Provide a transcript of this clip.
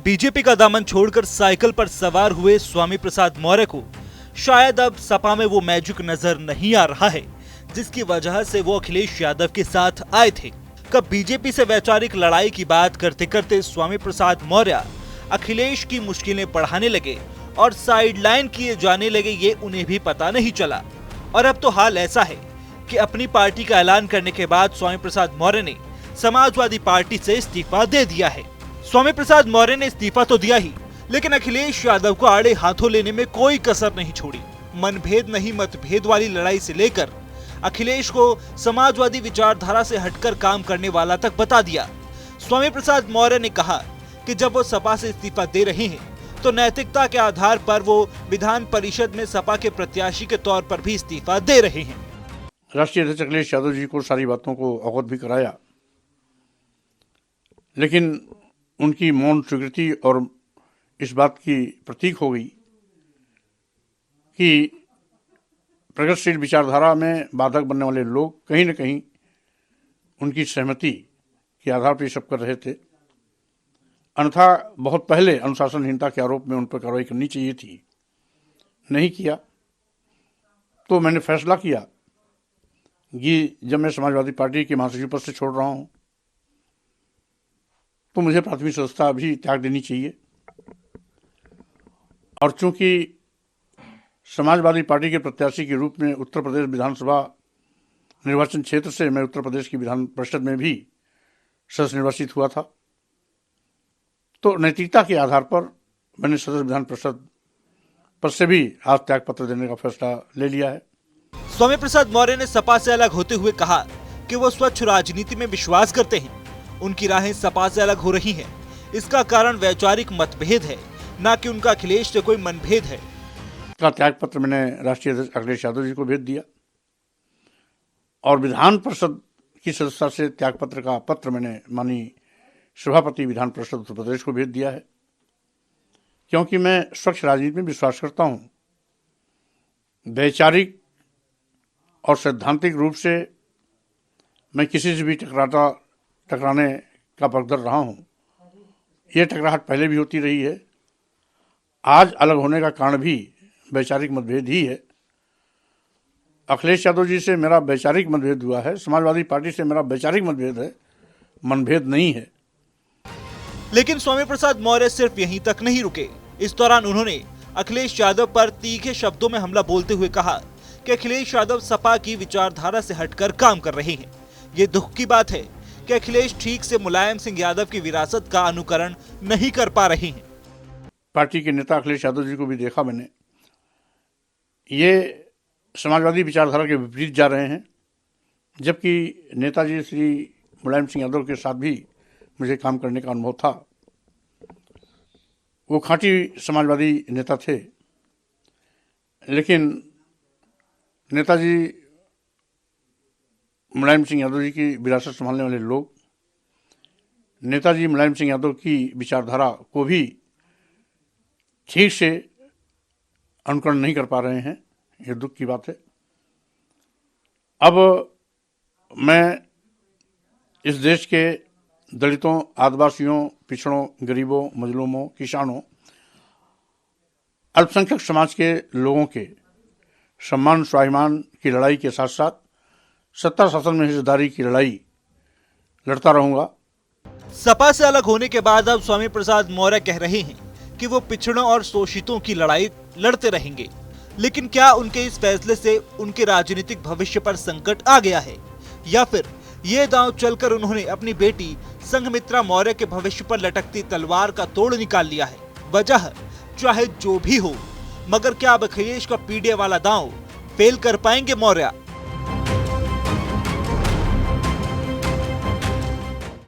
BJP का दामन छोड़कर साइकिल पर सवार हुए स्वामी प्रसाद मौर्य को शायद अब सपा में वो मैजिक नजर नहीं आ रहा है जिसकी वजह से वो अखिलेश यादव के साथ आए थे। कब बीजेपी से वैचारिक लड़ाई की बात करते करते स्वामी प्रसाद मौर्य अखिलेश की मुश्किलें बढ़ाने लगे और साइडलाइन किए जाने लगे, ये उन्हें भी पता नहीं चला। और अब तो हाल ऐसा है कि अपनी पार्टी का ऐलान करने के बाद स्वामी प्रसाद मौर्य ने समाजवादी पार्टी से इस्तीफा दे दिया है। स्वामी प्रसाद मौर्य ने इस्तीफा तो दिया ही, लेकिन अखिलेश यादव को आड़े हाथों लेने में कोई कसर नहीं छोड़ी। मनभेद नहीं मतभेद वाली लड़ाई से लेकर अखिलेश को समाजवादी विचारधारा से हटकर काम करने वाला तक बता दिया। स्वामी प्रसाद मौर्य ने कहा कि जब वो सपा से इस्तीफा दे रहे हैं तो नैतिकता के आधार पर वो विधान परिषद में सपा के प्रत्याशी के तौर पर भी इस्तीफा दे रहे हैं। राष्ट्रीय अध्यक्ष अखिलेश यादव जी को सारी बातों को अवगत भी कराया, लेकिन उनकी मौन स्वीकृति और इस बात की प्रतीक हो गई कि प्रगतिशील विचारधारा में बाधक बनने वाले लोग कहीं न कहीं उनकी सहमति के आधार पर ये सब कर रहे थे। अन्यथा बहुत पहले अनुशासनहीनता के आरोप में उन पर कार्रवाई करनी चाहिए थी, नहीं किया। तो मैंने फैसला किया कि जब मैं समाजवादी पार्टी के महासचिव पद से छोड़ रहा हूं तो मुझे प्राथमिक सदस्यता भी त्याग देनी चाहिए। और चूंकि समाजवादी पार्टी के प्रत्याशी के रूप में उत्तर प्रदेश विधानसभा निर्वाचन क्षेत्र से मैं उत्तर प्रदेश की विधान परिषद में भी सदस्य निर्वाचित हुआ था, तो नैतिकता के आधार पर मैंने सदस्य विधान परिषद पद से भी आज त्याग पत्र देने का फैसला ले लिया है। स्वामी प्रसाद मौर्य ने सपा से अलग होते हुए कहा कि वो स्वच्छ राजनीति में विश्वास करते हैं। उनकी राहें सपा से अलग हो रही हैं। इसका कारण वैचारिक मतभेद है, न कि उनका अखिलेश से कोई मनभेद है। का त्याग पत्र मैंने राष्ट्रीय अध्यक्ष अखिलेश यादव जी को भेज दिया और विधान परिषद की सदस्यता से त्याग पत्र का पत्र मैंने माननीय सभापति विधान परिषद उत्तर प्रदेश को भेज दिया है, क्योंकि मैं स्वच्छ राजनीति में विश्वास करता हूं। वैचारिक और सैद्धांतिक रूप से मैं किसी से भी टकराने का पक्षधर रहा हूं। ये टकराहट पहले भी होती रही है। आज अलग होने का कारण भी वैचारिक मतभेद ही है। अखिलेश यादव जी से मेरा वैचारिक मतभेद हुआ है, समाजवादी पार्टी से मेरा वैचारिक मतभेद है, मनभेद नहीं है। लेकिन स्वामी प्रसाद मौर्य सिर्फ यहीं तक नहीं रुके। इस दौरान उन्होंने अखिलेश यादव पर तीखे शब्दों में हमला बोलते हुए कहा कि अखिलेश यादव सपा की विचारधारा से हटकर काम कर रहे हैं। ये दुख की बात है कि अखिलेश ठीक से मुलायम सिंह यादव की विरासत का अनुकरण नहीं कर पा रहे हैं। पार्टी के नेता अखिलेश यादव जी को भी देखा मैंने, ये समाजवादी विचारधारा के विपरीत जा रहे हैं, जबकि नेताजी श्री मुलायम सिंह यादव के साथ भी मुझे काम करने का अनुभव था। वो खाँटी समाजवादी नेता थे, लेकिन नेताजी मुलायम सिंह यादव जी की विरासत संभालने वाले लोग नेताजी मुलायम सिंह यादव की विचारधारा को भी ठीक से अनुकरण नहीं कर पा रहे हैं। ये दुख की बात है। अब मैं इस देश के दलितों, आदिवासियों, पिछड़ों, गरीबों, मजलूमों, किसानों, अल्पसंख्यक समाज के लोगों के सम्मान स्वाभिमान की लड़ाई के साथ साथ सत्ता शासन में हिस्सेदारी की लड़ाई लड़ता रहूंगा। सपा से अलग होने के बाद अब स्वामी प्रसाद मौर्य कह रहे हैं कि वो पिछड़ों और शोषितों की लड़ाई लड़ते रहेंगे। लेकिन क्या उनके इस फैसले से उनके राजनीतिक भविष्य पर संकट आ गया है, या फिर ये दांव चलकर उन्होंने अपनी बेटी संघमित्रा मौर्य के भविष्य पर लटकती तलवार का तोड़ निकाल लिया है? वजह चाहे जो भी हो, मगर क्या अब अखिलेश का पीडीए वाला दांव फेल कर पाएंगे मौर्य?